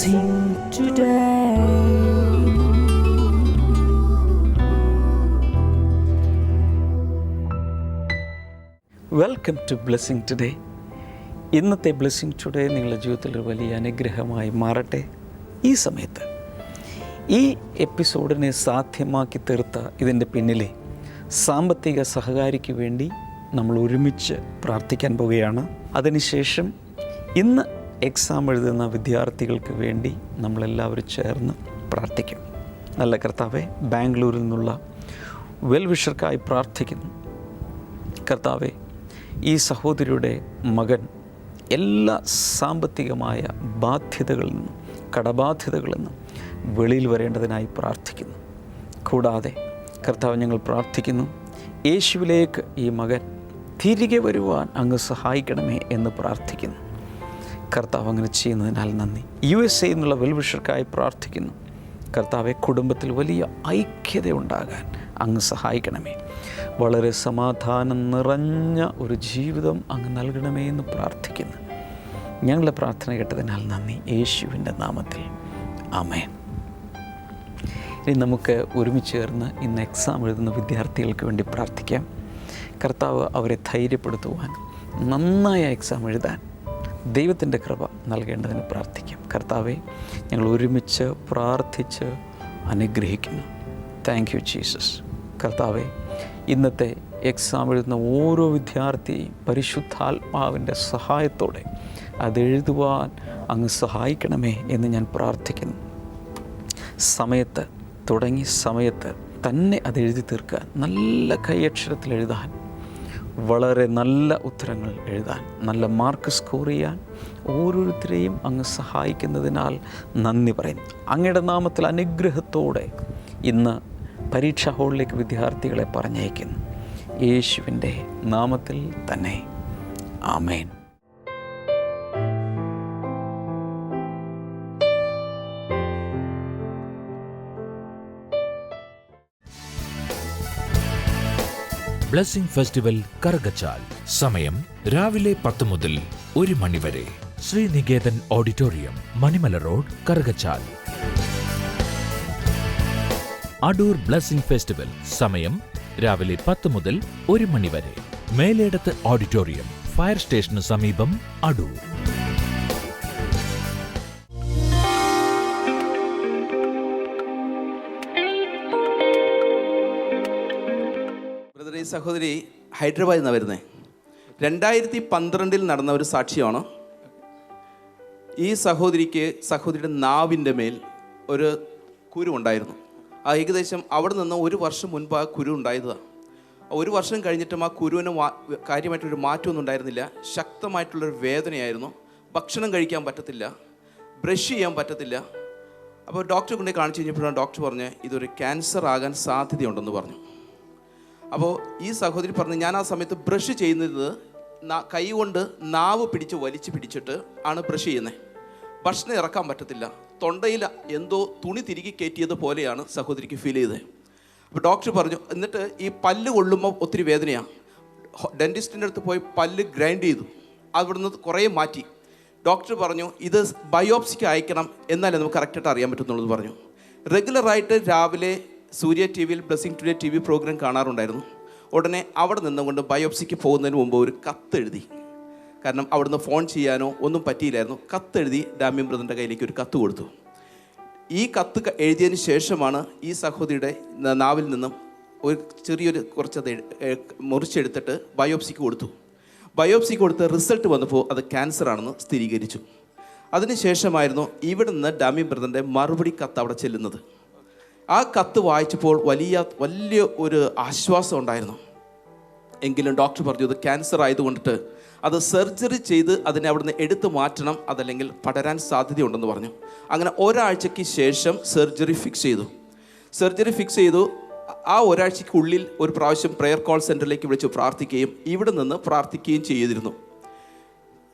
blessing today. Welcome to blessing today. ഇന്നത്തെ blessing today നിങ്ങളുടെ ജീവിതത്തിൽ ഒരു വലിയ അനുഗ്രഹമായി മാറട്ടെ. ഈ സമയത്ത് ഈ എപ്പിസോഡിനെ സാധ്യമാക്കി തീർത്ത ഇതിൻ്റെ പിന്നിലെ സാമ്പത്തിക സഹകാരിക്ക് വേണ്ടി നമ്മൾ ഒരുമിച്ച് പ്രാർത്ഥിക്കാൻ പോവുകയാണ്. അതിനുശേഷം ഇന്ന് എക്സാം എഴുതുന്ന വിദ്യാർത്ഥികൾക്ക് വേണ്ടി നമ്മളെല്ലാവരും ചേർന്ന് പ്രാർത്ഥിക്കും. നല്ല കർത്താവെ, ബാംഗ്ലൂരിൽ നിന്നുള്ള വെൽവിഷർക്കായി പ്രാർത്ഥിക്കുന്നു. കർത്താവെ, ഈ സഹോദരിയുടെ മകൻ എല്ലാ സാമ്പത്തികമായ ബാധ്യതകളിൽ നിന്നും കടബാധ്യതകളിൽ നിന്നും വെളിയിൽ വരേണ്ടതിനായി പ്രാർത്ഥിക്കുന്നു. കൂടാതെ കർത്താവ്, ഞങ്ങൾ പ്രാർത്ഥിക്കുന്നു, യേശുവിലേക്ക് ഈ മകൻ തിരികെ വരുവാൻ അങ്ങ് സഹായിക്കണമേ എന്ന് പ്രാർത്ഥിക്കുന്നു. കർത്താവ് അങ്ങനെ ചെയ്യുന്നതിനാൽ നന്ദി. USA എന്നുള്ള വെൽവിഷർക്കായി പ്രാർത്ഥിക്കുന്നു. കർത്താവെ, കുടുംബത്തിൽ വലിയ ഐക്യത ഉണ്ടാകാൻ അങ്ങ് സഹായിക്കണമേ. വളരെ സമാധാനം നിറഞ്ഞ ഒരു ജീവിതം അങ്ങ് നൽകണമേ എന്ന് പ്രാർത്ഥിക്കുന്നു. ഞങ്ങളുടെ പ്രാർത്ഥന കേട്ടതിനാൽ നന്ദി, യേശുവിൻ്റെ നാമത്തിൽ ആമേൻ. ഇനി നമുക്ക് ഒരുമിച്ച് ചേർന്ന് ഇന്ന് എക്സാം എഴുതുന്ന വിദ്യാർത്ഥികൾക്ക് വേണ്ടി പ്രാർത്ഥിക്കാം. കർത്താവ് അവരെ ധൈര്യപ്പെടുത്തുവാൻ, നന്നായ എക്സാം എഴുതാൻ ദൈവത്തിൻ്റെ കൃപ നൽകേണ്ടതിന് പ്രാർത്ഥിക്കാം. കർത്താവെ, ഞങ്ങൾ ഒരുമിച്ച് പ്രാർത്ഥിച്ച് അനുഗ്രഹിക്കുന്നു. Thank you Jesus. കർത്താവെ, ഇന്നത്തെ എക്സാം എഴുതുന്ന ഓരോ വിദ്യാർത്ഥിയെയും പരിശുദ്ധാത്മാവിൻ്റെ സഹായത്തോടെ അതെഴുതുവാൻ അങ്ങ് സഹായിക്കണമേ എന്ന് ഞാൻ പ്രാർത്ഥിക്കുന്നു. സമയത്ത് തുടങ്ങി സമയത്ത് തന്നെ അതെഴുതി തീർക്കാൻ, നല്ല കൈയക്ഷരത്തിൽ എഴുതാൻ, വളരെ നല്ല ഉത്തരങ്ങൾ എഴുതാൻ, നല്ല മാർക്ക് സ്കോർ ചെയ്യാൻ ഓരോരുത്തരെയും അങ്ങ് സഹായിക്കുന്നതിനാൽ നന്ദി പറയുന്നു. അങ്ങയുടെ നാമത്തിൽ അനുഗ്രഹത്തോടെ ഇന്ന് പരീക്ഷാ ഹാളിലേക്ക് വിദ്യാർത്ഥികളെ പറഞ്ഞയക്കുന്നു. യേശുവിൻ്റെ നാമത്തിൽ തന്നെ ആമേൻ. Blessing festival Karukachal. സമയം രാവിലെ 10 മുതൽ 1 മണി വരെ. Sreeniketan auditorium, Manimala road, Karukachal. Adoor blessing festival. സമയം രാവിലെ 10 മുതൽ 1 മണി വരെ. മേലേടത്ത് ഓഡിറ്റോറിയം, ഫയർ സ്റ്റേഷന് സമീപം, അടൂർ. സഹോദരി ഹൈദരാബാദിൽ നിന്നാണ് വരുന്നത്. 2012 നടന്ന ഒരു സാക്ഷ്യമാണ്. ഈ സഹോദരിയുടെ നാവിൻ്റെ മേൽ ഒരു കുരു ഉണ്ടായിരുന്നു. ഏകദേശം അവിടെ നിന്ന് 1 വർഷം മുൻപ് ആ കുരു ഉണ്ടായതാണ്. 1 വർഷം കഴിഞ്ഞിട്ടും ആ കുരുവിന് കാര്യമായിട്ടൊരു മാറ്റമൊന്നും ഉണ്ടായിരുന്നില്ല. ശക്തമായിട്ടുള്ളൊരു വേദനയായിരുന്നു. ഭക്ഷണം കഴിക്കാൻ പറ്റത്തില്ല, ബ്രഷ് ചെയ്യാൻ പറ്റത്തില്ല. അപ്പോൾ ഡോക്ടറെ കൊണ്ടേ കാണിച്ചു കഴിഞ്ഞപ്പോഴാണ് ഡോക്ടർ പറഞ്ഞ് ഇതൊരു ക്യാൻസർ ആകാൻ സാധ്യതയുണ്ടെന്ന് പറഞ്ഞു. അപ്പോൾ ഈ സഹോദരി പറഞ്ഞു, ഞാൻ ആ സമയത്ത് ബ്രഷ് ചെയ്യുന്നത് കൈ കൊണ്ട് നാവ് പിടിച്ചിട്ട് ആണ് ബ്രഷ് ചെയ്യുന്നത്. ഭക്ഷണം ഇറക്കാൻ പറ്റത്തില്ല. തൊണ്ടയിൽ എന്തോ തുണി തിരികെ കയറ്റിയത് പോലെയാണ് സഹോദരിക്ക് ഫീൽ ചെയ്തത്. അപ്പോൾ ഡോക്ടർ പറഞ്ഞു, എന്നിട്ട് ഈ പല്ല് കൊള്ളുമ്പോൾ ഒത്തിരി വേദനയാണ്. ഡെൻറ്റിസ്റ്റിൻ്റെ അടുത്ത് പോയി പല്ല് ഗ്രൈൻഡ് ചെയ്തു, അവിടുന്ന് കുറേ മാറ്റി. ഡോക്ടർ പറഞ്ഞു, ഇത് ബയോപ്സിക്ക് അയക്കണം, എന്നാലേ നമുക്ക് കറക്റ്റായിട്ട് അറിയാൻ പറ്റുന്നുള്ളത് പറഞ്ഞു. റെഗുലറായിട്ട് രാവിലെ സൂര്യ ടി വിയിൽ ബ്ലെസ്സിംഗ് ടുഡേ TV പ്രോഗ്രാം കാണാറുണ്ടായിരുന്നു. ഉടനെ അവിടെ നിന്നുകൊണ്ട് ബയോപ്സിക്ക് പോകുന്നതിന് മുമ്പ് ഒരു കത്തെഴുതി. കാരണം അവിടുന്ന് ഫോൺ ചെയ്യാനോ ഒന്നും പറ്റിയില്ലായിരുന്നു. കത്തെഴുതി ഡാമിയൻ ബ്രദറിൻ്റെ കയ്യിലേക്ക് ഒരു കത്ത് കൊടുത്തു. ഈ കത്ത് എഴുതിയതിന് ശേഷമാണ് ഈ സഹോദരിയുടെ നാവിൽ നിന്നും ഒരു കുറച്ചത് മുറിച്ചെടുത്തിട്ട് ബയോപ്സിക്ക് കൊടുത്തു. ബയോപ്സിക്ക് കൊടുത്ത റിസൾട്ട് വന്നപ്പോൾ അത് ക്യാൻസർ ആണെന്ന് സ്ഥിരീകരിച്ചു. അതിനുശേഷമായിരുന്നു ഇവിടെ നിന്ന് ഡാമിയൻ ബ്രദറിൻ്റെ മറുപടി കത്ത് അവിടെ ചെല്ലുന്നത്. ആ കത്ത് വായിച്ചപ്പോൾ വലിയ ഒരു ആശ്വാസം ഉണ്ടായിരുന്നു. എങ്കിലും ഡോക്ടർ പറഞ്ഞു, ഇത് ക്യാൻസർ ആയതുകൊണ്ടിട്ട് അത് സർജറി ചെയ്ത് അതിനെ അവിടുന്ന് എടുത്തു മാറ്റണം, അതല്ലെങ്കിൽ പടരാൻ സാധ്യതയുണ്ടെന്ന് പറഞ്ഞു. അങ്ങനെ ഒരാഴ്ചയ്ക്ക് ശേഷം സർജറി ഫിക്സ് ചെയ്തു. ആ ഒരാഴ്ചയ്ക്കുള്ളിൽ ഒരു പ്രാവശ്യം പ്രെയർ കോൾ സെൻറ്ററിലേക്ക് വിളിച്ച് പ്രാർത്ഥിക്കുകയും ഇവിടെ നിന്ന് പ്രാർത്ഥിക്കുകയും ചെയ്തിരുന്നു.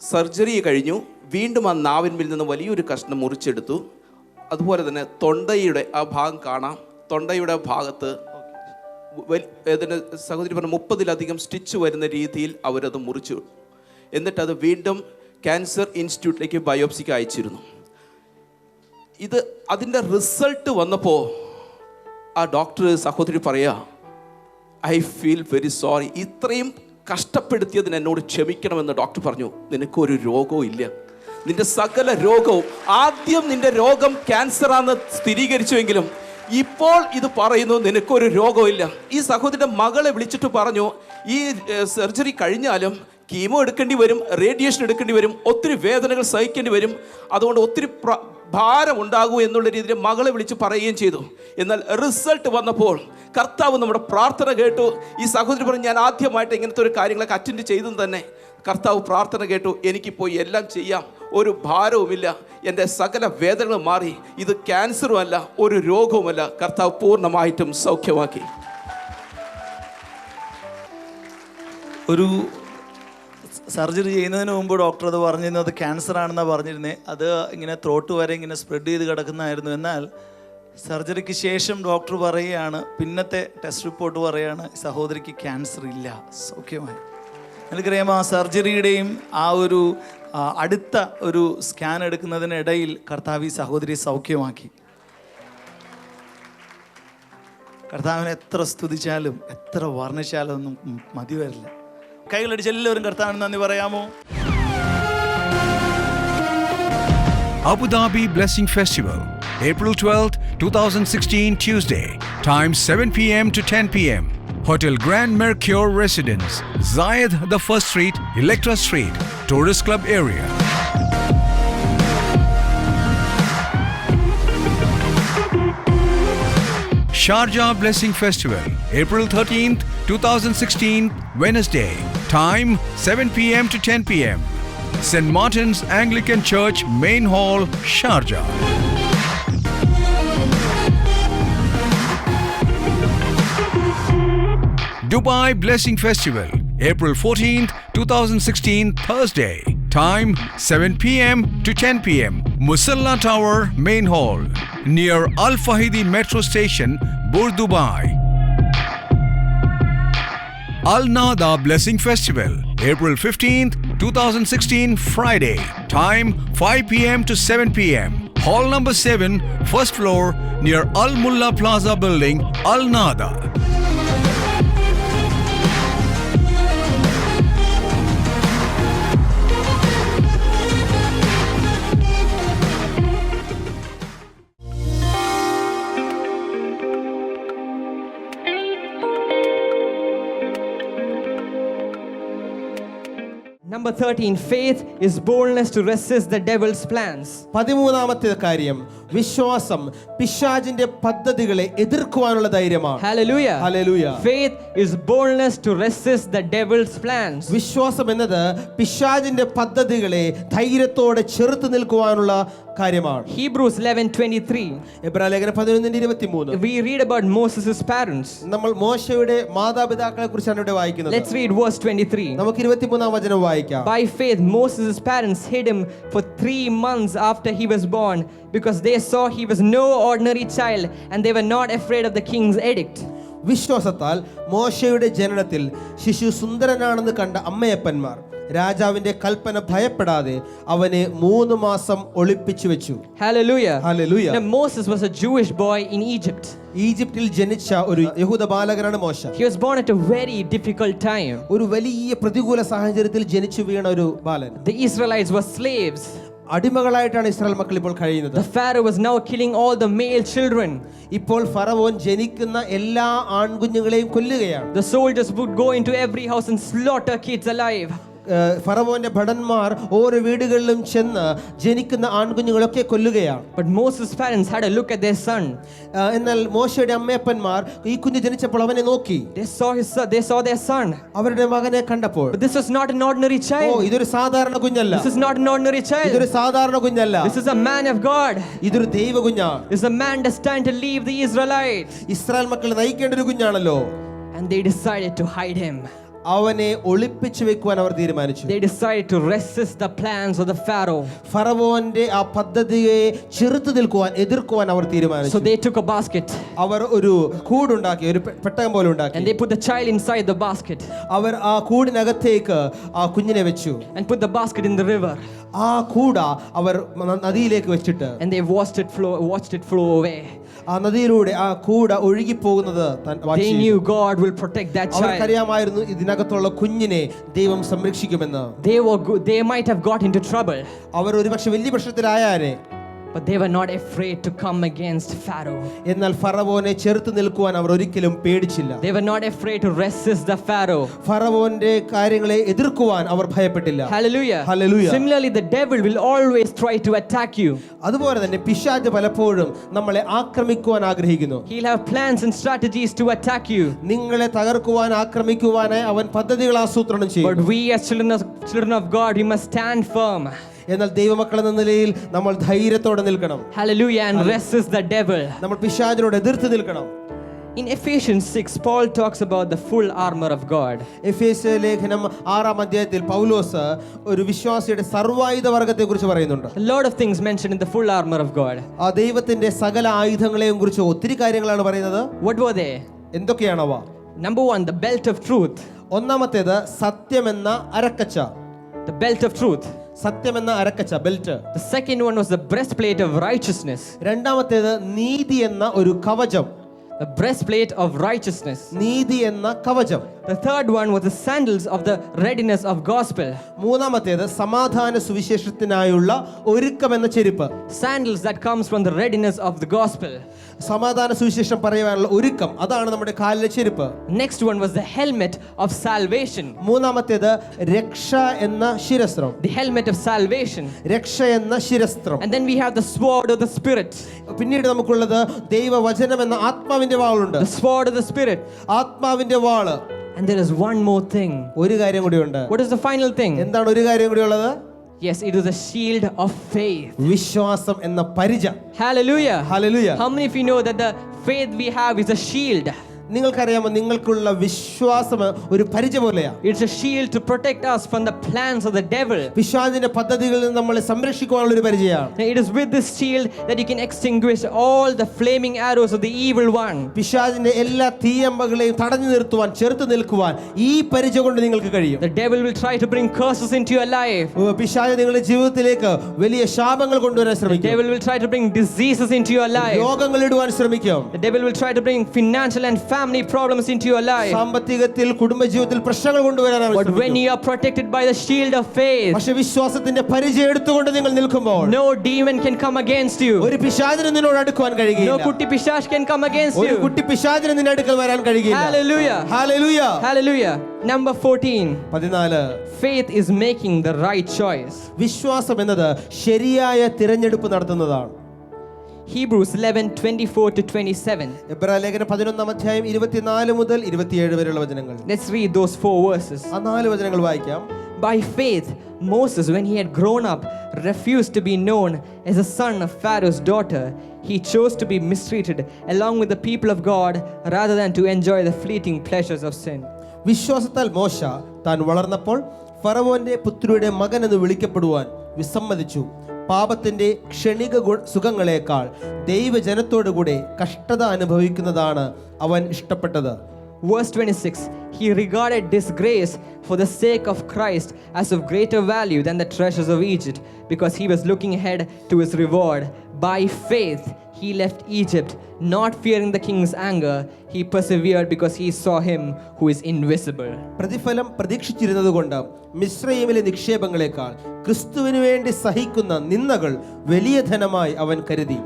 സർജറി കഴിഞ്ഞു. വീണ്ടും ആ നാവിന്മേൽ നിന്ന് വലിയൊരു കഷ്ണം മുറിച്ചെടുത്തു. അതുപോലെ തന്നെ തൊണ്ടയുടെ ആ ഭാഗം കാണാം. തൊണ്ടയുടെ ഭാഗത്ത് ഇതിന് സഹോദരി പറഞ്ഞ 30-ലധികം സ്റ്റിച്ച് വരുന്ന രീതിയിൽ അവരത് മുറിച്ചു. എന്നിട്ടത് വീണ്ടും ക്യാൻസർ ഇൻസ്റ്റിറ്റ്യൂട്ടിലേക്ക് ബയോപ്സിക്ക് അയച്ചിരുന്നു. അതിൻ്റെ റിസൾട്ട് വന്നപ്പോൾ ആ ഡോക്ടർ സഹോദരി പറയാ, ഐ ഫീൽ വെരി സോറി, ഇത്രയും കഷ്ടപ്പെടുത്തിയതിന് എന്നോട് ക്ഷമിക്കണമെന്ന് ഡോക്ടർ പറഞ്ഞു. നിനക്കൊരു രോഗവും ഇല്ല, നിന്റെ സകല രോഗവും, ആദ്യം നിന്റെ രോഗം ക്യാൻസറാന്ന് സ്ഥിരീകരിച്ചുവെങ്കിലും ഇപ്പോൾ ഇത് പറയുന്നു നിനക്കൊരു രോഗമില്ല. ഈ സഹോദരിയുടെ മകളെ വിളിച്ചിട്ട് പറഞ്ഞു, ഈ സർജറി കഴിഞ്ഞാലും കീമോ എടുക്കേണ്ടി വരും, റേഡിയേഷൻ എടുക്കേണ്ടി വരും, ഒത്തിരി വേദനകൾ സഹിക്കേണ്ടി വരും, അതുകൊണ്ട് ഒത്തിരി ഭാരം ഉണ്ടാകും എന്നുള്ള രീതിയിൽ മകളെ വിളിച്ച് പറയുകയും ചെയ്തു. എന്നാൽ റിസൾട്ട് വന്നപ്പോൾ കർത്താവ് നമ്മുടെ പ്രാർത്ഥന കേട്ടു. ഈ സഹോദരി പറഞ്ഞു, ഞാൻ ആദ്യമായിട്ട് ഇങ്ങനത്തെ ഒരു കാര്യങ്ങളൊക്കെ അറ്റൻഡ് ചെയ്തു തന്നെ കർത്താവ് പ്രാർത്ഥന കേട്ടു. എനിക്കിപ്പോൾ എല്ലാം ചെയ്യാം, ഒരു ഭാരവുമില്ല, എൻ്റെ സകല വേദനകളും മാറി, ഇത് ക്യാൻസറുമല്ല, ഒരു രോഗവുമല്ല, കർത്താവ് പൂർണ്ണമായിട്ടും സൗഖ്യമാക്കി. ഒരു സർജറി ചെയ്യുന്നതിന് മുമ്പ് ഡോക്ടർ അത് പറഞ്ഞിരുന്നത് അത് ക്യാൻസർ ആണെന്നാണ് പറഞ്ഞിരുന്നത്. അത് ഇങ്ങനെ ത്രോട്ട് വരെ ഇങ്ങനെ സ്പ്രെഡ് ചെയ്ത് കിടക്കുന്നതായിരുന്നു. എന്നാൽ സർജറിക്ക് ശേഷം ഡോക്ടർ പറയുകയാണ്, പിന്നത്തെ ടെസ്റ്റ് റിപ്പോർട്ട് പറയുകയാണ്, സഹോദരിക്ക് ക്യാൻസർ ഇല്ല, സൗഖ്യമായി. എനിക്കറിയാം, ആ സർജറിയുടെയും ആ ഒരു അടുത്ത ഒരു സ്കാൻ എടുക്കുന്നതിനിടയിൽ കർത്താവ് ഈ സഹോദരി സൗഖ്യമാക്കി. കർത്താവിനെ എത്ര സ്തുതിച്ചാലും എത്ര വർണ്ണിച്ചാലും ഒന്നും മതി വരില്ല. കൈകളടിച്ച് എല്ലാവരും കർത്താവിന് നന്ദി പറയാമോ? Abu Dhabi Blessing Festival, April 12th, 2016, Tuesday. Time 7 p.m. to 10 p.m. Hotel Grand Mercure Residence, Zayed the First Street, Electra Street, Tourist Club area. Sharjah Blessing Festival, April 13th, 2016, Wednesday. Time 7 p.m. to 10 p.m. St. Martin's Anglican Church, Main Hall, Sharjah. Dubai Blessing Festival, April 14th, 2016, Thursday. Time 7 p.m. to 10 p.m. Musalla Tower, Main Hall, near Al Fahidi Metro Station, Bur Dubai. Al Nada Blessing Festival, April 15th, 2016, Friday. Time 5 p.m. to 7 p.m. Hall number 7, first floor, near Al Mulla Plaza Building, Al Nada. Number 13, faith is boldness to resist the devil's plans. 13ാമത്തെ കാര്യം, വിശ്വാസം പിശാചിന്റെ പദ്ധതികളെ എതിർക്കുവാനുള്ള ധൈര്യമാണ്. Hallelujah. Hallelujah. Faith is boldness to resist the devil's plans. വിശ്വാസം എന്നത് പിശാചിന്റെ പദ്ധതികളെ ധൈര്യത്തോടെ ചെറുത്ത് നിൽക്കുവാനുള്ള കാര്യമാണ്. Hebrews 11:23. എബ്രായലേഖനം 11:23. We read about Moses' parents. നമ്മൾ മോശയുടെ മാതാപിതാക്കളെ കുറിച്ചാണ് ഇവിടെ വായിക്കുന്നത്. Let's read verse 23. നമുക്ക് 23ാം വചനം വായിക്കാം. By faith Moses' parents hid him for 3 months after he was born because they saw he was no ordinary child and they were not afraid of the king's edict. വിശ്വാസത്താൽ മോശയുടെ ജനനത്തിൽ ശിശു സുന്ദരനാണെന്ന് കണ്ട അമ്മയപ്പന്മാർ രാജാവിന്റെ കൽപ്പന ഭയപ്പെടാതെ അവനെ 3 മാസം ഒളിപ്പിച്ചു വെച്ചു. Hallelujah. Hallelujah. Now Moses was a Jewish boy in Egypt. ഈജിപ്തിൽ ജനിച്ച ഒരു യഹൂദ ബാലകനാണ് മോശ. He was born at a very difficult time. ഒരു വലിയ പ്രതികൂല സാഹചര്യത്തിൽ ജനിച്ചു വീണ ഒരു ബാലൻ. The Israelites were slaves. അടിമകളായിട്ടാണ് ഇസ്രായേൽ മക്കൾ ഇപ്പോൾ കഴിയുന്നത്. The Pharaoh was now killing all the male children. ഇപ്പോൾ ഫറവോൻ ജനിക്കുന്ന എല്ലാ ആൺകുഞ്ഞുങ്ങളെയും കൊല്ലുകയാണ്. The soldiers would go into every house and slaughter kids alive. ഫറവോന്റെ ഭടന്മാർ ഓരോ വീടുകളിലും ചെന്ന് ജനിക്കുന്ന ആൺകുഞ്ഞുങ്ങളൊക്കെ കൊല്ലുകയാണ്. But Moses' parents had a look at their son. എന്നാൽ മോശയുടെ അമ്മയപ്പന്മാർ ഈ കുഞ്ഞ് ജനിച്ചപ്പോൾ അവനെ നോക്കി. They saw their son. അവരുടെ മകനെ കണ്ടപ്പോൾ, But this was not an ordinary child. ഇതൊരു സാധാരണ കുഞ്ഞല്ല. This is not an ordinary child. ഇതൊരു സാധാരണ കുഞ്ഞല്ല. This is a man of God. ഇതൊരു ദൈവ കുഞ്ഞാണ്. This is a man destined to lead the Israelites. Israel മക്കളെ നയിക്കേണ്ട ഒരു കുഞ്ഞാണല്ലോ. And they decided to hide him. അവനെ ഒളിപ്പിച്ചു വെക്കുവാൻ അവർ തീരുമാനിച്ചു. They decided to resist the plans of the Pharaoh. ഫറവോന്റെ ആ പദ്ധതിയെ ചെറുത്തു നിൽക്കുവാൻ, എതിർക്കുവാൻ അവർ So തീരുമാനിച്ചു. they took a basket അവർ ഒരു കൂടുണ്ടാക്കി, ഒരു പെട്ടകം പോലെ and ഉണ്ടാക്കി. they put the child inside the basket അവർ ആ കൂടിനകത്തേക്ക് ആ കുഞ്ഞിനെ വെച്ചു. and put the basket in the river, ആ കൂട അവർ നദിയിലേക്ക് വെച്ചിട്ട് and they watched it flow away. ആ നദിയിലൂടെ ആ കൂട ഒഴുകി പോകുന്നത് They knew God will protect that child. അവർക്കറിയാമായിരുന്നു ഇതിനകത്തുള്ള കുഞ്ഞിനെ ദൈവം സംരക്ഷിക്കുമെന്ന്. They might have got into trouble, അവർ ഒരുപക്ഷെ വലിയ പ്രശ്നത്തിലായാലേ, but they were not afraid to come against Pharaoh. എന്നാൽ ഫറവോനെ ചെറുത്ത് നിൽക്കുവാൻ അവർ ഒരിക്കലും പേടിച്ചില്ല. They were not afraid to resist the Pharaoh. ഫറവോന്റെ കാര്യങ്ങളെ എതിർക്കുവാൻ അവർ ഭയപ്പെട്ടില്ല. Hallelujah. Hallelujah. Similarly, the devil will always try to attack you. അതുപോലെ തന്നെ പിശാച് പലപ്പോഴും നമ്മളെ ആക്രമിക്കുവാൻ ആഗ്രഹിക്കുന്നു. He'll have plans and strategies to attack you. നിങ്ങളെ തകർക്കുവാൻ, ആക്രമിക്കുവാനായി അവൻ പദ്ധതികൾ ആസൂത്രണം ചെയ്യും. But we as children of God, we must stand firm. എന്നാൽ ദൈവമക്കൾ എന്ന നിലയിൽ നമ്മൾ ധൈര്യത്തോടെ നിൽക്കണം. Hallelujah. And resist the devil. നമ്മൾ പിശാചിനോട് എതിർത്ത് നിൽക്കണം. In Ephesians 6, Paul talks about the full armor of God. എഫേസ്യ ലേഖനം 6-ാം അധ്യായത്തിൽ പൗലോസ് ഒരു വിശ്വാസിയുടെ സർവായുധ വർഗത്തെ കുറിച്ച് പറയുന്നുണ്ട്. A lot of things mentioned in the full armor of God. ആ ദൈവത്തിന്റെ സകല ആയുധങ്ങളെയും കുറിച്ച് ഒത്തിരി കാര്യങ്ങളാണ് പറയുന്നത്. What were they? എന്തൊക്കെയാണവ? Number 1, the belt of truth. ഒന്നാമത്തേത് സത്യമെന്ന അരക്കച്ച. The belt of truth. സത്യമെന്ന അരക്കച്ച, belt. The second one was the breastplate of righteousness. രണ്ടാമത്തേത് നീതി എന്ന ഒരു കവചം. The breastplate of righteousness. നീതി എന്ന കവചം. The third one was the sandals of the readiness of gospel. മൂന്നാമത്തേത് സമാധാന സുവിശേഷത്തിനായുള്ള ഒരുക്കം എന്ന ചെരുപ്പ്. Sandals that comes from the readiness of the gospel. സമാധാന സുവിശേഷം പറയുവാനുള്ള ഒരുക്കം, അതാണ് നമ്മുടെ കാലിലെ ചെരുപ്പ്. Next one was the helmet of salvation. മൂന്നാമത്തേത് രക്ഷ എന്ന ശിരസ്ത്രം. The helmet of salvation. രക്ഷ എന്ന ശിരസ്ത്രം. And then we have the sword of the spirit. പിന്നീട് നമുക്കുള്ളത് ദൈവവചനം എന്ന ആത്മാവിന്റെ വാളുണ്ട്. The sword of the spirit. ആത്മാവിന്റെ വാള്. And there is one more thing. ഒരു കാര്യം കൂടി ഉണ്ട്. What is the final thing? എന്താണ് ഒരു കാര്യം കൂടി ഉള്ളത്? Yes, it is a shield of faith. വിശ്വാസം എന്ന പരിച. Hallelujah. Hallelujah. How many of you know that the faith we have is a shield? നിങ്ങൾക്കറിയാമോ, നിങ്ങൾക്കുള്ള വിശ്വാസം ഒരു പരിച പോലെയാ. It's a shield to protect us from the plans of the devil. പിശാചിന്റെ പദ്ധതികളിൽ നിന്ന് നമ്മളെ സംരക്ഷിക്കാനുള്ള ഒരു പരിചയമാണ്. It is with this shield that you can extinguish all the flaming arrows of the evil one. പിശാചിന്റെ എല്ലാ തീയമ്പകളെയും തടഞ്ഞു നിർത്തുവാൻ, ചെറുത്ത് നിൽക്കുവാൻ ഈ പരിച കൊണ്ട് നിങ്ങൾക്ക് കഴിയും. The devil will try to bring curses into your life. പിശാച് നിങ്ങളുടെ ജീവിതത്തിലേക്ക് വലിയ ശാപങ്ങൾ കൊണ്ടുവരാൻ The ശ്രമിക്കും. devil will try to bring diseases into your life. രോഗങ്ങൾ ഇടുവാൻ ശ്രമിക്കും. The devil will try to bring financial and family problems into your life. സാമ്പത്തികത്തിൽ, കുടുംബജീവിതത്തിൽ പ്രശ്നങ്ങൾ കൊണ്ടുവരാൻ But when you are protected by the shield of faith, പക്ഷെ വിശ്വാസത്തിന്റെ പരിചയം എടുത്തുകൊണ്ട് നിങ്ങൾ നിൽക്കുമ്പോൾ no demon can come against you. ഒരു പിശാചിന് നിന്നോട് അടുക്കുവാൻ No കഴിയില്ല. kutti pishash can come against ഒരു you. കുട്ടി പിശാചിന് നിന്റെ അടുക്കൽ വരാൻ കഴിയില്ല. Hallelujah. Hallelujah. Hallelujah. Number 14. 14. Faith is making the right choice. വിശ്വാസം എന്നത് ശരിയായ തിരഞ്ഞെടുപ്പ് നടത്തുന്നതാണ്. Hebrews 11:24-27. എബ്രായ ലേഖനം 11-ാം അധ്യായം 24 മുതൽ 27 വരെയുള്ള വചനങ്ങൾ. Let's read those 4 verses. ആ 4 വചനങ്ങൾ വായിക്കാം. By faith, Moses, when he had grown up, refused to be known as a son of Pharaoh's daughter. He chose to be mistreated along with the people of God rather than to enjoy the fleeting pleasures of sin. വിശ്വാസത്താൽ മോശ താൻ വളർന്നപ്പോൾ ഫറവോന്റെ പുത്രിയുടെ മകൻ എന്ന് വിളിക്കപ്പെടുവാൻ വിസമ്മതിച്ചു. പാപത്തിന്റെ ക്ഷണിക സുഖങ്ങളെക്കാൾ ദൈവജനത്തോടുകൂടെ കഷ്ടത അനുഭവിക്കുന്നതാണ് അവൻ ഇഷ്ടപ്പെട്ടത്. Verse 26, he regarded disgrace for the sake of Christ as of greater value than the treasures of Egypt, because he was looking ahead to his reward. By faith he left Egypt, not fearing the king's anger. He persevered because he saw him who is invisible. പ്രതിഫലം പ്രതീക്ഷിച്ചിരുന്നതുകൊണ്ട് മിസ്രയീമിലെ നിക്ഷേപങ്ങളെക്കാൾ ക്രിസ്തുവിന് വേണ്ടി സഹിക്കുന്ന നിന്ദകൾ വലിയ ധനമായി അവൻ കരുതി.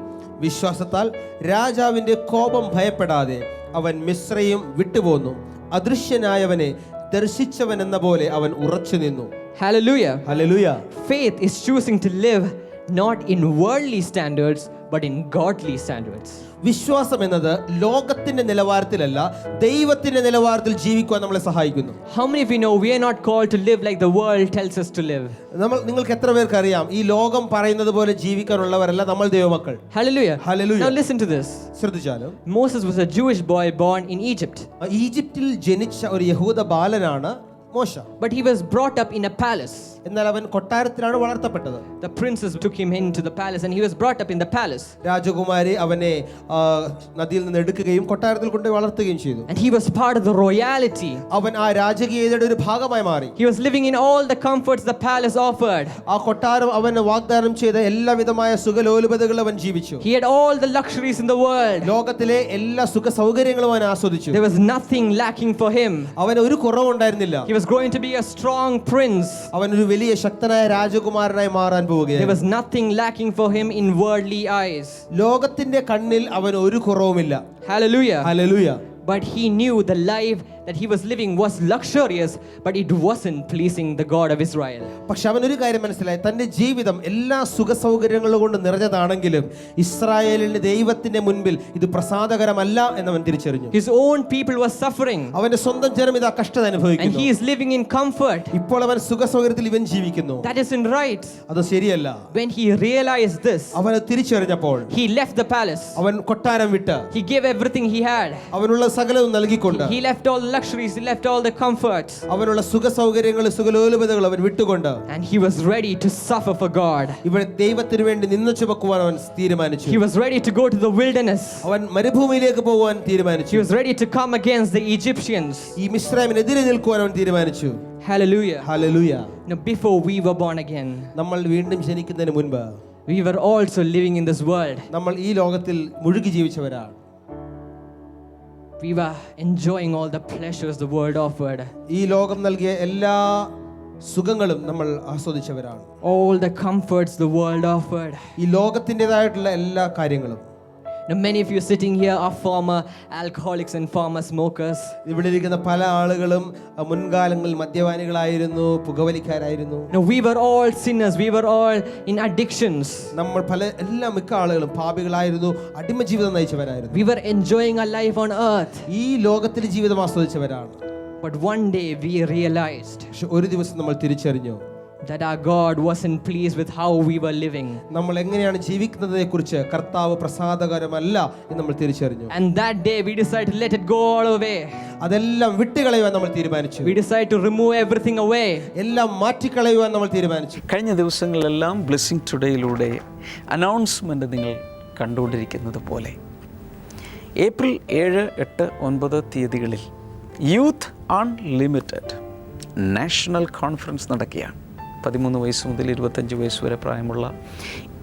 വിശ്വാസത്താൽ രാജാവിന്റെ കോപം ഭയപ്പെടാതെ അവൻ മിസ്രയീം വിട്ടുപോന്നു. അദൃശ്യനായവനെ ദർശിച്ചവൻ എന്ന പോലെ അവൻ ഉറച്ചു നിന്നു. Hallelujah. Hallelujah. Faith is choosing to live not in worldly standards but in godly standards. വിശ്വാസം എന്നത് ലോകത്തിന്റെ നിലവാരത്തിലല്ല, ദൈവത്തിന്റെ നിലവാരത്തിൽ ജീവിക്കുവാൻ നമ്മളെ സഹായിക്കുന്നു. How many of you know we are not called to live like the world tells us to live? നിങ്ങൾക്ക് എത്ര പേർക്ക് അറിയാം ഈ ലോകം പറയുന്നത് പോലെ ജീവിക്കാനുള്ളവരല്ല നമ്മൾ ദൈവമക്കൾ. Hallelujah. Hallelujah. Now listen to this. ശ്രദ്ധിച്ചാലും Moses was a Jewish boy born in Egypt, ഈജിപ്തിൽ ജനിച്ച ഒരു യഹൂദ ബാലനാണ് മോശ. but he was brought up in a palace. എന്നാൽ അവൻ കൊട്ടാരത്തിലാണ് വളർത്തപ്പെട്ടത്. The princess took him into the palace and he was brought up in the palace. രാജകുമാരി അവനെ നദിയിൽ നിന്ന് എടുക്കുകയും കൊട്ടാരത്തിൽ കൊണ്ടുപോയി വളർത്തുകയും ചെയ്തു. And he was part of the royalty. അവൻ ആ രാജകീയതയുടെ ഒരു ഭാഗമായി മാറി. He was living in all the comforts the palace offered. ആ കൊട്ടാരം അവന് വാഗ്ദാനം ചെയ്ത എല്ലാവിധമായ സുഖലോലുപതകൾ അവൻ ജീവിച്ചു. He had all the luxuries in the world. ലോകത്തിലെ എല്ലാ സുഖ സൗകര്യങ്ങളും അവൻ ആസ്വദിച്ചു. There was nothing lacking for him. അവന് ഒരു കുറവുണ്ടായിരുന്നില്ല. He was going to be a strong prince. അവൻ ഒരു വലിയ ശക്തനായ രാജകുമാരനായി മാറാൻ There പോവുകയാണ്. was nothing lacking for him in worldly eyes. ലോകത്തിന്റെ കണ്ണിൽ അവൻ ഒരു കുറവുമില്ല. Hallelujah. Hallelujah. But he knew the life that he was living was luxurious, but it wasn't pleasing the God of Israel. പക്ഷെ അവനൊരു കാര്യം മനസ്സിലായി, തന്റെ ജീവിതം എല്ലാ സുഖ സൗകര്യങ്ങളും കൊണ്ട് നിറഞ്ഞതാണെങ്കിലും ഇസ്രായേലിന്റെ ദൈവത്തിന്റെ മുൻപിൽ ഇത് പ്രസാദകരമല്ല എന്നവൻ തിരിച്ചറിഞ്ഞു. His own people were suffering, അവന്റെ സ്വന്തം ജനം ഇതാ കഷ്ടത and അനുഭവിക്കുന്നു. he is living in comfort. ഇപ്പോൾ അവൻ സുഖ സൗകര്യത്തിൽ ഇവൻ ജീവിക്കുന്നു. That isn't right. അത് ശരിയല്ല. When he realized this, അവൻ തിരിച്ചറിഞ്ഞപ്പോൾ he left the palace. അവൻ കൊട്ടാരം വിട്ട് He gave everything he had. അവനുള്ള സകലവും നൽകിക്കൊണ്ട് He left all the luxuries, he left all the comforts, അവനുള്ള സുഖ സൗകര്യങ്ങൾ സുഖലോലുപതകൾ അവൻ വിട്ടുകൊണ്ട് and he was ready to suffer for God. ഇവിടെ ദൈവത്തിന് വേണ്ടി നിന്ന ചുമക്കുവാൻ അവൻ തീരുമാനിച്ചു. He was ready to go to the wilderness. അവൻ മരുഭൂമിയിലേക്ക് പോകുവാൻ തീരുമാനിച്ചു. He was ready to come against the Egyptians. ഈ മിസ്രൈമിനെതിരെ നിൽക്കുവാൻ അവൻ തീരുമാനിച്ചു. Hallelujah. Hallelujah. Now, before we were born again, നമ്മൾ വീണ്ടും ജനിക്കുന്നതിന് മുൻപ് we were also living in this world. നമ്മൾ ഈ ലോകത്തിൽ മുഴുകി ജീവിച്ചവരാണ്. We were enjoying all the pleasures the world offered. ഈ ലോകം നൽകിയ എല്ലാ സുഖങ്ങളും നമ്മൾ ആസ്വദിച്ചവരാണ്. All the comforts the world offered. ഈ ലോകത്തിൻ്റെതായിട്ടുള്ള എല്ലാ കാര്യങ്ങളും. Now, many of you sitting here are former alcoholics and former smokers. ഇവിടെ ഇരിക്കുന്ന പല ആളുകളും മുൻകാലങ്ങളിൽ മദ്യപാനികളായിരുന്നു, പുകവലിക്കാരായിരുന്നു. Now, we were all sinners. We were all in addictions. നമ്മൾ മിക്ക ആളുകളും പാപികളായിരുന്നു, അടിമ ജീവിതം നയിച്ചവരായിരുന്നു. We were enjoying our life on earth. ഈ ലോകത്തിലെ ജീവിതം ആസ്വദിച്ചവരാണ്. But one day we realized പക്ഷെ ഒരു ദിവസം നമ്മൾ തിരിച്ചറിഞ്ഞു, that our God wasn't pleased with how we were living. നമ്മൾ എങ്ങനെയാണ് ജീവിക്കുന്നതിനെ കുറിച്ച് കർത്താവ് പ്രസാദകരമല്ല എന്ന് നമ്മൾ തിരിച്ചറിഞ്ഞു. And that day we decided to let it go all away. അതെല്ലാം വിട്ടുകളയുവാൻ നമ്മൾ തീരുമാനിച്ചു. We decided to remove everything away. എല്ലാം മാറ്റിക്കളയുവാൻ നമ്മൾ തീരുമാനിച്ചു. കഴിഞ്ഞ ദിവസങ്ങളിലെല്ലാം ബ്ലെസ്സിങ് ടുഡേയിലൂടെ അനൗൺസ്മെൻ്റ് നിങ്ങൾ കണ്ടുകൊണ്ടിരിക്കുന്നത് പോലെ ഏപ്രിൽ 7, 8, 9 തീയതികളിൽ യൂത്ത് അൺലിമിറ്റഡ് നാഷണൽ കോൺഫറൻസ് നടക്കുകയാണ്. 13 വയസ്സ് മുതൽ 25 വയസ്സ് വരെ പ്രായമുള്ള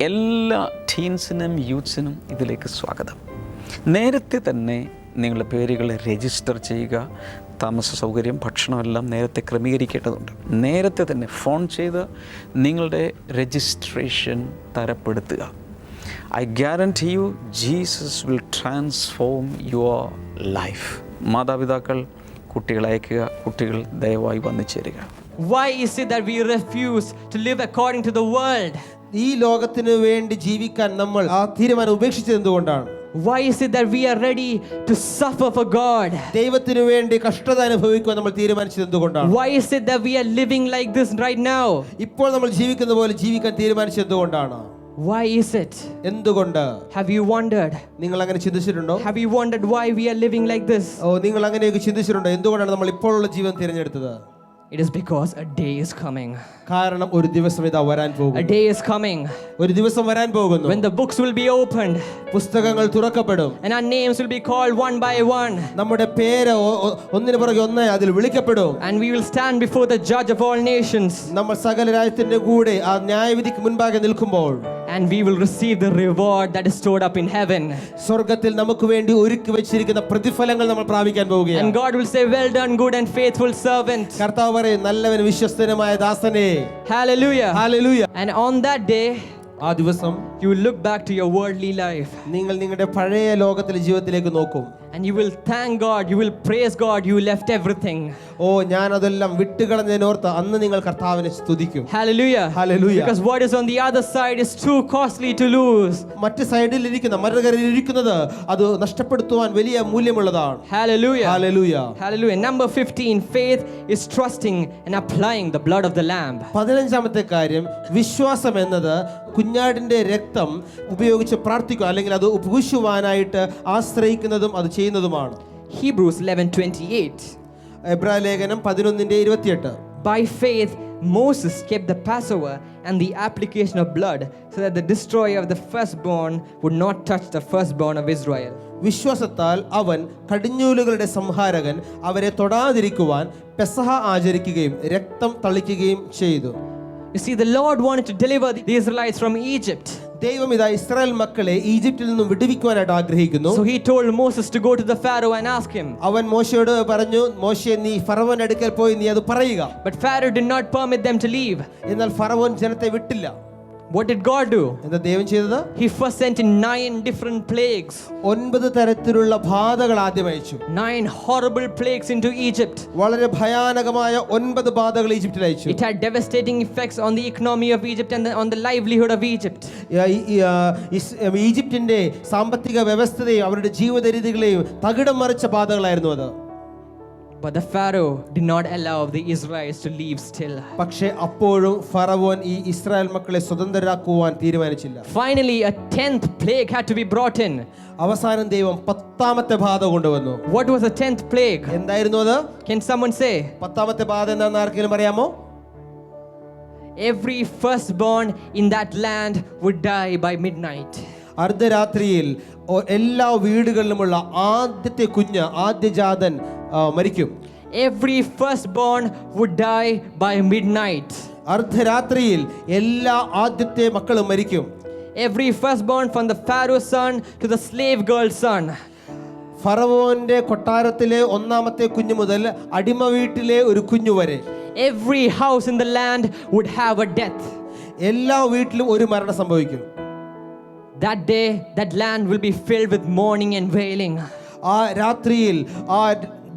എല്ലാ ടീൻസിനും യൂത്ത്സിനും ഇതിലേക്ക് സ്വാഗതം. നേരത്തെ തന്നെ നിങ്ങളുടെ പേരുകൾ രജിസ്റ്റർ ചെയ്യുക. താമസ സൗകര്യം, ഭക്ഷണമെല്ലാം നേരത്തെ ക്രമീകരിക്കേണ്ടതുണ്ട്. നേരത്തെ തന്നെ ഫോൺ ചെയ്ത് നിങ്ങളുടെ registration തരപ്പെടുത്തുക. I guarantee you, Jesus will transform your life. മാതാപിതാക്കൾ കുട്ടികളെ അയക്കുക. കുട്ടികൾ ദയവായി വന്നു ചേരുക. Why is it that we refuse to live according to the world? ഈ ലോകത്തിന് വേണ്ടി ജീവിക്കാൻ നമ്മൾ ആ തീരുമാനം ഉപേക്ഷിച്ചത് എന്തുകൊണ്ടാണ്? Why is it that we are ready to suffer for God? ദൈവത്തിന് വേണ്ടി കഷ്ടത അനുഭവിക്കുവാൻ നമ്മൾ തീരുമാനിച്ചത് എന്തുകൊണ്ടാണ്? Why is it that we are living like this right now? ഇപ്പോൾ നമ്മൾ ജീവിക്കുന്ന പോലെ ജീവിക്കാൻ തീരുമാനിച്ചത് എന്തുകൊണ്ടാണ്? Why is it? എന്തുകൊണ്ട്? Have you wondered? നിങ്ങൾ അങ്ങനെ ചിന്തിച്ചിട്ടുണ്ടോ? Have you wondered why we are living like this? നിങ്ങൾ അങ്ങനെയൊക്കെ ചിന്തിച്ചിട്ടുണ്ടോ? എന്തുകൊണ്ടാണ് നമ്മൾ ഇപ്പോഴുള്ള ജീവിതം തിരഞ്ഞെടുത്തത്? It is because a day is coming. കാരണം ഒരു ദിവസം ഇതാ വരാൻ A പോകുന്നു. day is coming ഒരു ദിവസം വരാൻ പോകുന്നു. when the books will be opened പുസ്തകങ്ങൾ തുറക്കപ്പെടും. and our names will be called one by one. നമ്മുടെ പേര് ഒന്നിനു പുറകെ ഒന്നായി അതിൽ വിളിക്കപ്പെടും. And we will stand before the judge of all nations. നമ്മൾ സകല രാജ്യത്തിന്റെ കൂടെ ആ ന്യായവിധിക്ക് മുൻപാകെ നിൽക്കുമ്പോൾ And we will receive the reward that is stored up in heaven. സ്വർഗ്ഗത്തിൽ നമുക്ക് വേണ്ടി ഒരുക്കി വെച്ചിരിക്കുന്ന പ്രതിഫലങ്ങൾ നമ്മൾ പ്രാപിക്കാൻ പോവുകയാണ്. And God will say, well done, good and faithful servant. കർത്താവ് പറയും, നല്ലവൻ വിശ്വസ്തനുമായ ദാസനേ. Hallelujah. Hallelujah. And on that day, ആ ദിവസം you will look back to your worldly life നിങ്ങൾ നിങ്ങളുടെ പഴയ ലോകത്തിലെ ജീവിതത്തിലേക്ക് നോക്കും. and you will thank God, you will praise God, you left everything. ഓ, ഞാൻ അതെല്ലാം വിട്ടുകളഞ്ഞതിനോർത്ത് അന്ന് നിങ്ങൾ കർത്താവിനെ സ്തുതിക്കും. Hallelujah. Hallelujah. Because what is on the other side is too costly to lose. മറ്റ് സൈഡിൽ ഇരിക്കുന്ന മറുകരയിൽ ഇരിക്കുന്നത് അത് നഷ്ടപ്പെടുത്തുവാൻ വലിയ മൂല്യമുള്ളതാണ്. Hallelujah. Hallelujah. Hallelujah. Number 15, faith is trusting and applying the blood of the lamb. 15-ാമത്തെ കാര്യം, വിശ്വാസം എന്നത് കുഞ്ഞാടിന്റെ രക്തം ഉപയോഗിച്ച് പ്രാർത്ഥിക്കുക അല്ലെങ്കിൽ അത് ഉപയോഗിക്കുവാനായിട്ട് ആശ്രയിക്കുന്നതും അത് ചെയ്യുന്നതുമാണ്. Hebrews 11:28. എബ്രായ ലേഖനം 11:28. By faith, Moses kept the Passover and the application of blood so that the destroyer of the firstborn would not touch the firstborn of Israel. വിശ്വാസത്താൽ അവൻ കടിഞ്ഞൂലുകളുടെ സംഹാരകൻ അവരെ തൊടാതിരിക്കുവാൻ പെസഹ ആചരിക്കുകയും രക്തം തളിക്കുകയും ചെയ്തു. You see, the Lord wanted to deliver the Israelites from Egypt. ദൈവം ഇതാ Israel മക്കളെ ഈജിപ്തിൽ നിന്നും വിടുവിക്കുവാനായിട്ട് ആഗ്രഹിക്കുന്നു. So he told Moses to go to the Pharaoh and ask him. അവൻ മോശയോട് പറഞ്ഞു, മോശെ നീ ഫറവോന്റെ അടുക്കൽ പോയി നീ അത് പറയുക. But Pharaoh did not permit them to leave. എന്നാൽ ഫറവോൻ ജനത്തെ വിട്ടില്ല. What did God do? എന്താ ദൈവം ചെയ്തത്? He first sent in 9 different plagues. 9 തരത്തിലുള്ള ബാധകൾ ആദ്യം അയച്ചു. 9 horrible plagues into Egypt. വളരെ ഭയാനകമായ 9 ബാധകൾ ഈജിപ്തിൽ അയച്ചു. It had devastating effects on the economy of Egypt and on the livelihood of Egypt. ഈജിപ്തിന്റെ സാമ്പത്തിക വ്യവസ്ഥയെയും അവരുടെ ജീവിത രീതികളെയും തകിടം മറിച്ച ബാധകളായിരുന്നു അത്. But the Pharaoh did not allow the Israelites to leave still. പക്ഷേ അപ്പോഴും ഫറവോൻ ഈ ഇസ്രായേൽ മക്കളെ സ്വതന്ത്രരാക്കുവാൻ തീരുമാനിച്ചില്ല. Finally, a 10th plague had to be brought in. അവസാനം ദൈവം 10ാമത്തെ ബാധ കൊണ്ടുവന്നു. What was the 10th plague? എന്തായിരുന്നു അത്? Can someone say? 10ാമത്തെ ബാധ എന്താണെന്ന് ആർക്കെങ്കിലും അറിയാമോ? Every firstborn in that land would die by midnight. അർദ്ധരാത്രിയിൽ എല്ലാ വീടുകളിലുമുള്ള ആദ്യത്തെ കുഞ്ഞ് ആദ്യജാതൻ മരിക്കും. Every firstborn would die by midnight. അർദ്ധരാത്രിയിൽ എല്ലാ ആദ്യത്തെ മക്കളും മരിക്കും. Every firstborn from the Pharaoh's son to the slave girl's son. ഫറവോന്റെ കൊട്ടാരത്തിലെ 1ാമത്തെ കുഞ്ഞു മുതൽ അടിമ വീട്ടിലെ ഒരു കുഞ്ഞു വരെ. Every house in the land would have a death. എല്ലാ വീട്ടിലും ഒരു മരണം സംഭവിക്കും. That day, that land will be filled with mourning and wailing. ആ രാത്രിയിൽ ആ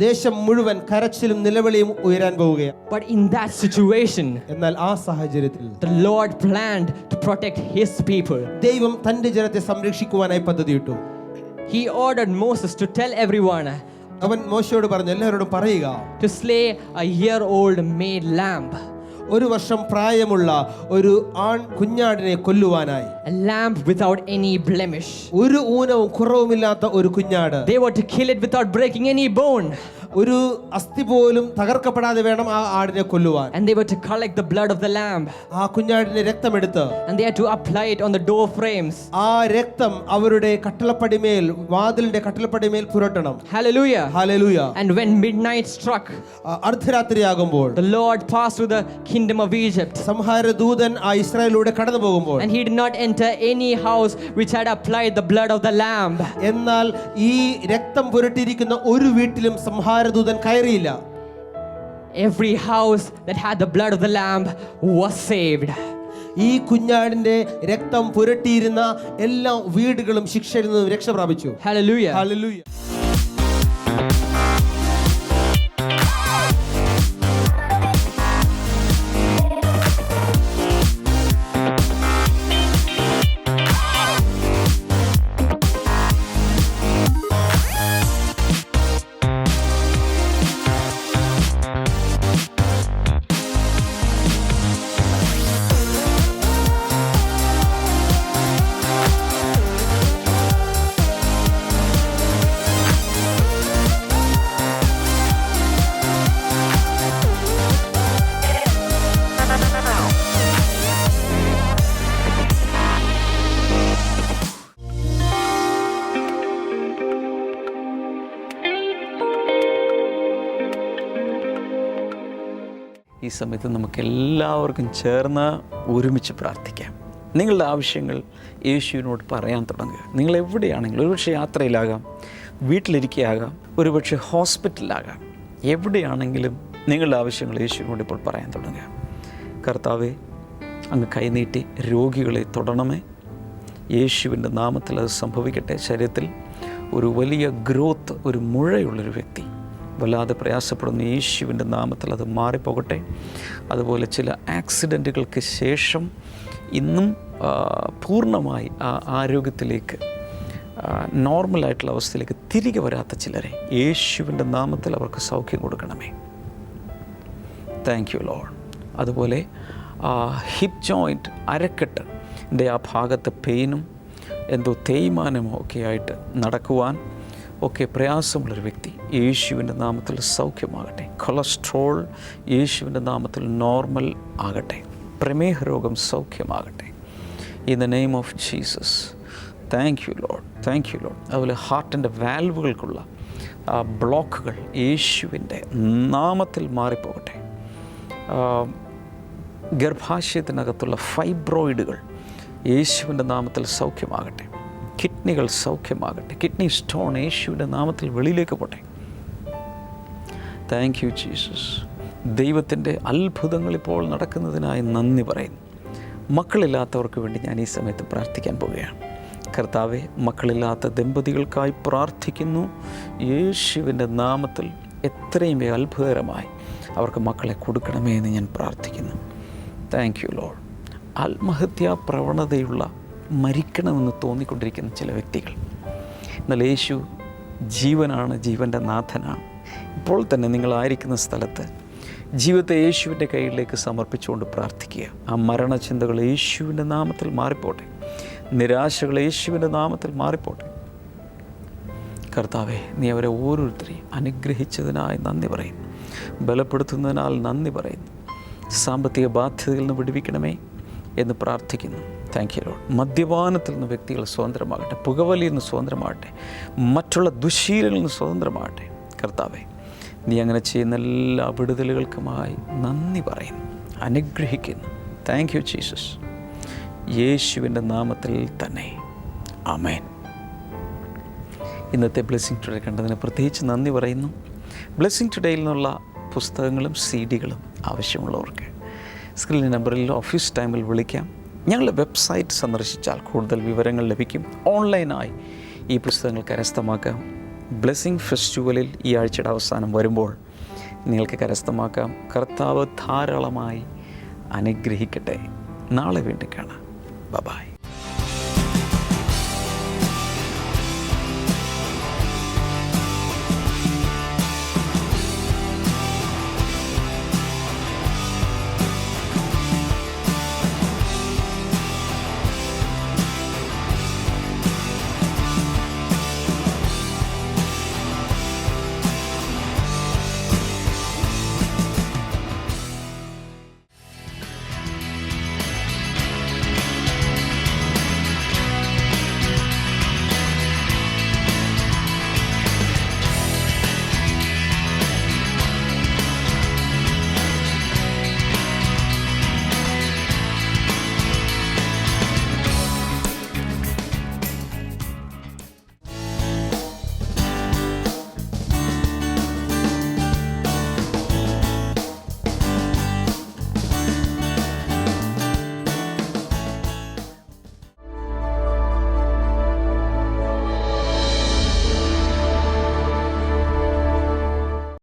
ദേശം മുഴുവൻ കരച്ചിലും നിലവിളിയും ഉയരാൻ പോവുകയാണ്. But in that situation, എന്നാൽ ആ സാഹചര്യത്തിൽ the Lord planned to protect his people. ദൈവം തന്റെ ജനത്തെ സംരക്ഷിക്കുവാനായി പദ്ധതിയിട്ടു. He ordered Moses to tell everyone അവൻ മോശയോട് പറഞ്ഞു, എല്ലാവരോടും പറയുക, to slay a year-old male lamb. 1 വർഷം പ്രായമുള്ള ഒരു ആൺ കുഞ്ഞാടിനെ കൊല്ലുവാനായി. A lamb without any blemish. ഒരു ഊനവും കുറവുമില്ലാത്ത ഒരു കുഞ്ഞാട്. They were to kill it without breaking any bone. ഒരു അസ്ഥി പോലും തകർക്കപ്പെടാതെ വേണം ആ ആടിനെ കൊല്ലുവാൻ. And they were to collect the blood of the lamb. ആ കുഞ്ഞാടിന്റെ രക്തമെടുത്ത് And they had to apply it on the door frames. ആ രക്തം അവരുടെ കട്ടളപ്പടിമേൽ വാതിലിന്റെ കട്ടളപ്പടിമേൽ പുരട്ടണം. Hallelujah. Hallelujah. And when midnight struck, അർദ്ധരാത്രിയാകുമ്പോൾ the Lord passed through the kingdom of Egypt. സംഹാരദൂതൻ ആ ഇസ്രായേലിലൂടെ കടന്നു പോകുമ്പോൾ And he did not enter any house which had applied the blood of the lamb. എന്നാൽ ഈ രക്തം പുരട്ടിയിരിക്കുന്ന ഒരു വീട്ടിലും സംഹാരദൂതൻ കയറിയില്ല. Every house that had the blood of the lamb was saved. ഈ കുഞ്ഞാടിന്റെ രക്തം പുരട്ടിയിരുന്ന എല്ലാ വീടുകളും ശിക്ഷയിൽ നിന്നും രക്ഷ പ്രാപിച്ചു. Hallelujah. ഹല്ലേലൂയ. ഈ സമയത്ത് നമുക്ക് എല്ലാവർക്കും ചേർന്ന് ഒരുമിച്ച് പ്രാർത്ഥിക്കാം. നിങ്ങളുടെ ആവശ്യങ്ങൾ യേശുവിനോട് പറയാൻ തുടങ്ങുക. നിങ്ങൾ എവിടെയാണെങ്കിലും, ഒരുപക്ഷെ യാത്രയിലാകാം, വീട്ടിലിരിക്കുകയാകാം, ഒരുപക്ഷെ ഹോസ്പിറ്റലിലാകാം, എവിടെയാണെങ്കിലും നിങ്ങളുടെ ആവശ്യങ്ങൾ യേശുവിനോട് ഇപ്പോൾ പറയാൻ തുടങ്ങുക. കർത്താവേ, അങ്ങ് കൈനീട്ടി രോഗികളെ തൊടണമേ. യേശുവിൻ്റെ നാമത്തിൽ അത് സംഭവിക്കട്ടെ. ശരീരത്തിൽ ഒരു വലിയ ഗ്രോത്ത്, ഒരു മുഴയുള്ളൊരു വ്യക്തി വല്ലാതെ പ്രയാസപ്പെടുന്ന യേശുവിൻ്റെ നാമത്തിൽ അത് മാറിപ്പോകട്ടെ. അതുപോലെ ചില ആക്സിഡൻറ്റുകൾക്ക് ശേഷം ഇന്നും പൂർണ്ണമായി ആ ആരോഗ്യത്തിലേക്ക്, നോർമലായിട്ടുള്ള അവസ്ഥയിലേക്ക് തിരികെ വരാത്ത ചിലരെ യേശുവിൻ്റെ നാമത്തിൽ അവർക്ക് സൗഖ്യം കൊടുക്കണമേ. Thank you Lord. അതുപോലെ ഹിപ്പ് ജോയിൻറ്റ്, അരക്കെട്ടിൻ്റെ ആ ഭാഗത്ത് പെയിനും എന്തോ തേയ്മാനമോ ഒക്കെ ആയിട്ട് നടക്കുവാൻ ഒക്കെ പ്രയാസമുള്ളൊരു വ്യക്തി യേശുവിൻ്റെ നാമത്തിൽ സൗഖ്യമാകട്ടെ. കൊളസ്ട്രോൾ യേശുവിൻ്റെ നാമത്തിൽ നോർമൽ ആകട്ടെ. പ്രമേഹ രോഗം സൗഖ്യമാകട്ടെ. In the name of Jesus. Thank you Lord, thank you Lord. അതുപോലെ ഹാർട്ടിൻ്റെ വാൽവുകൾക്കുള്ള ബ്ലോക്കുകൾ യേശുവിൻ്റെ നാമത്തിൽ മാറിപ്പോകട്ടെ. ഗർഭാശയത്തിനകത്തുള്ള ഫൈബ്രോയിഡുകൾ യേശുവിൻ്റെ നാമത്തിൽ സൗഖ്യമാകട്ടെ. കിഡ്നികൾ സൗഖ്യമാകട്ടെ. കിഡ്നി സ്റ്റോൺ യേശുവിൻ്റെ നാമത്തിൽ വെളിയിലേക്ക് പോട്ടെ. Thank you Jesus. ദൈവത്തിൻ്റെ അത്ഭുതങ്ങൾ ഇപ്പോൾ നടക്കുന്നതിനായി നന്ദി പറയുന്നു. മക്കളില്ലാത്തവർക്ക് വേണ്ടി ഞാൻ ഈ സമയത്ത് പ്രാർത്ഥിക്കാൻ പോവുകയാണ്. കർത്താവെ, മക്കളില്ലാത്ത ദമ്പതികൾക്കായി പ്രാർത്ഥിക്കുന്നു. യേശുവിൻ്റെ നാമത്തിൽ എത്രയും അത്ഭുതകരമായി അവർക്ക് മക്കളെ കൊടുക്കണമേ എന്ന് ഞാൻ പ്രാർത്ഥിക്കുന്നു. Thank you Lord. ആത്മഹത്യാ പ്രവണതയുള്ള, മരിക്കണമെന്ന് തോന്നിക്കൊണ്ടിരിക്കുന്ന ചില വ്യക്തികൾ, എന്നാൽ യേശു ജീവനാണ്, ജീവൻ്റെ നാഥനാണ്. ഇപ്പോൾ തന്നെ നിങ്ങളായിരിക്കുന്ന സ്ഥലത്ത് ജീവിതത്തെ യേശുവിൻ്റെ കയ്യിലേക്ക് സമർപ്പിച്ചുകൊണ്ട് പ്രാർത്ഥിക്കുക. ആ മരണചിന്തകൾ യേശുവിൻ്റെ നാമത്തിൽ മാറിപ്പോട്ടെ. നിരാശകൾ യേശുവിൻ്റെ നാമത്തിൽ മാറിപ്പോട്ടെ. കർത്താവെ, നീ അവരെ ഓരോരുത്തരെയും അനുഗ്രഹിച്ചതിനായി നന്ദി പറയുന്നു. ബലപ്പെടുത്തുന്നതിനാൽ നന്ദി പറയുന്നു. സാമ്പത്തിക ബാധ്യതകളിൽ നിന്ന് വിടുവിക്കണമേ എന്ന് പ്രാർത്ഥിക്കുന്നു. Thank you Lord. മദ്യപാനത്തിൽ നിന്ന് വ്യക്തികൾ സ്വതന്ത്രമാകട്ടെ. പുകവലിയിൽ നിന്ന് സ്വതന്ത്രമാകട്ടെ. മറ്റുള്ള ദുശ്ശീലങ്ങളിൽ നിന്ന് സ്വതന്ത്രമാകട്ടെ. കർത്താവെ, നീ അങ്ങനെ ചെയ്യുന്ന എല്ലാ വിടുതലുകൾക്കുമായി നന്ദി പറയുന്നു, അനുഗ്രഹിക്കുന്നു. Thank you Jesus. യേശുവിൻ്റെ നാമത്തിൽ തന്നെ ആമേൻ. ഇന്നത്തെ ബ്ലെസ്സിങ് ടുഡേ കണ്ടതിന് പ്രത്യേകിച്ച് നന്ദി പറയുന്നു. ബ്ലെസ്സിങ് ടുഡേയിൽ നിന്നുള്ള പുസ്തകങ്ങളും CD-കളും ആവശ്യമുള്ളവർക്ക് സ്ക്രീൻ നമ്പറിൽ ഓഫീസ് ടൈമിൽ വിളിക്കാം. ഞങ്ങളുടെ വെബ്സൈറ്റ് സന്ദർശിച്ചാൽ കൂടുതൽ വിവരങ്ങൾ ലഭിക്കും. ഓൺലൈനായി ഈ പുസ്തകങ്ങൾ കരസ്ഥമാക്കാം. ബ്ലെസ്സിങ് ഫെസ്റ്റിവലിൽ ഈ ആഴ്ചയുടെ അവസാനം വരുമ്പോൾ നിങ്ങൾക്ക് കരസ്ഥമാക്കാം. കർത്താവ് ധാരാളമായി അനുഗ്രഹിക്കട്ടെ. നാളെ വീണ്ടും കാണാം. ബൈ.